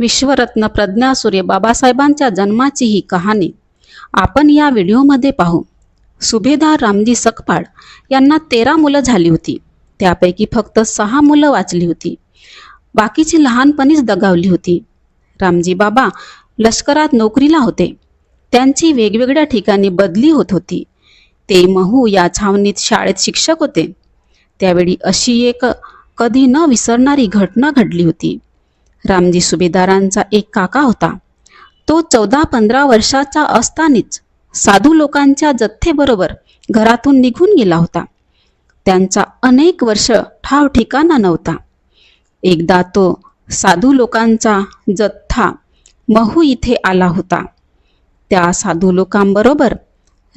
विश्वरत्न प्रज्ञासूर्य बाबासाहेबांच्या जन्माची ही कहाणी आपण या व्हिडिओमध्ये पाहू। सुभेदार रामजी सकपाळ यांना 13 मुलं झाली होती। त्यापैकी फक्त 6 मुलं वाचली होती, बाकीची लहानपणीच दगावली होती। रामजी बाबा लष्करात नोकरीला होते। त्यांची वेगवेगळ्या ठिकाणी बदली होत होती। ते महू या छावणीत शाळेत शिक्षक होते। त्यावेळी अशी एक कधी न विसरणारी घटना घडली होती। रामजी सुभेदारांचा एक काका होता। तो 14-15 वर्षाचा असतानाच साधू लोकांच्या जथ्थेबरोबर घरातून निघून गेला होता। त्यांचा अनेक वर्ष ठाव ठिकाणा नव्हता। एकदा तो साधू लोकांचा जथ्था महू इथे आला होता। त्या साधू लोकांबरोबर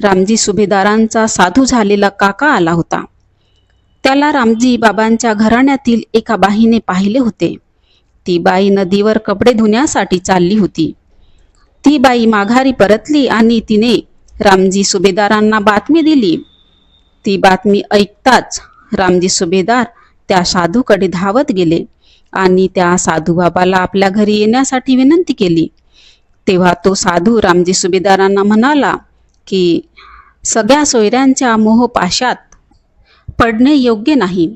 रामजी सुभेदारांचा साधू झालेला काका आला होता। त्याला रामजी बाबांच्या घराण्यातील एका बाईने पाहिले होते। ती बाई नदीवर कपडे धुण्यासाठी चालली होती। ती बाई माघारी परतली आणि तिने रामजी सुभेदारांना बातमी दिली। ती बातमी ऐकताच रामजी सुभेदार त्या साधूकडे धावत गेले आणि त्या साधू बाबाला आपल्या घरी येण्यासाठी विनंती केली। तेव्हा तो साधू रामजी सुभेदारांना म्हणाला की सगळ्या सोयऱ्यांच्या मोहपाशात पडणे योग्य नाही।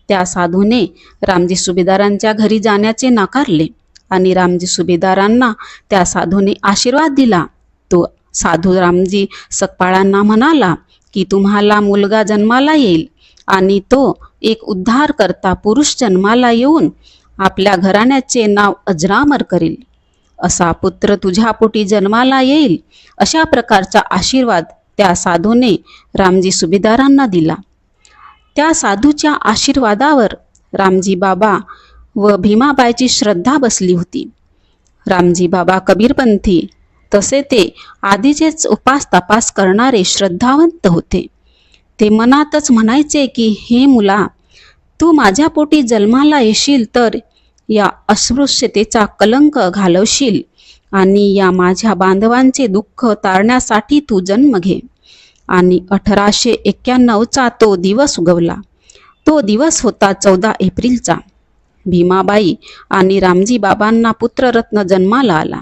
त्या साधूने रामजी सुभेदारांच्या घरी जाण्याचे नाकारले आणि रामजी सुभेदारांना त्या साधूने आशीर्वाद दिला। तो साधू रामजी सकपाळांना म्हणाला की तुम्हाला मुलगा जन्माला येईल आणि तो एक उद्धारकर्ता पुरुष जन्माला येऊन आपल्या घराण्याचे नाव अजरामर करेल। असा पुत्र तुझ्या पोटी जन्माला येईल, अशा प्रकारचा आशीर्वाद त्या साधूने रामजी सुभेदारांना दिला। त्या साधूच्या आशीर्वादावर रामजी बाबा व भीमाबाईची श्रद्धा बसली होती। रामजी बाबा कबीरपंथी, तसे ते आधीचेच उपास तपास करणारे श्रद्धावंत होते। ते मनातच म्हणायचे की हे मुला, तू माझ्या पोटी जन्माला येशील तर या अस्पृश्यतेचा कलंक घालवशील आणि या माझ्या बांधवांचे दुःख तारण्यासाठी तू जन्म घे। आणि 1891चा तो दिवस उगवला। तो दिवस होता 14 एप्रिलचा। भीमाबाई आणि रामजी बाबांना पुत्ररत्न जन्माला आला।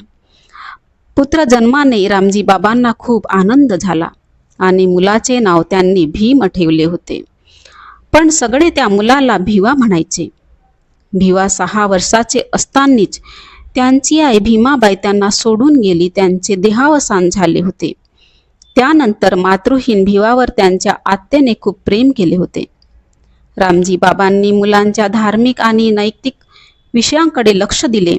पुत्र जन्माने रामजी बाबांना खूप आनंद झाला आणि मुलाचे नाव त्यांनी भीम ठेवले होते। पण सगळे त्या मुलाला भिवा म्हणायचे। भिवा 6 वर्षाचे असतानाच त्यांची आई भीमाबाई त्यांना सोडून गेली। त्यांचे देहावसान झाले होते। त्यानंतर मातृहीन भिवावर त्यांच्या आत्याने खूप प्रेम केले होते। रामजी बाबांनी मुलांच्या धार्मिक आणि नैतिक विषयांकडे लक्ष दिले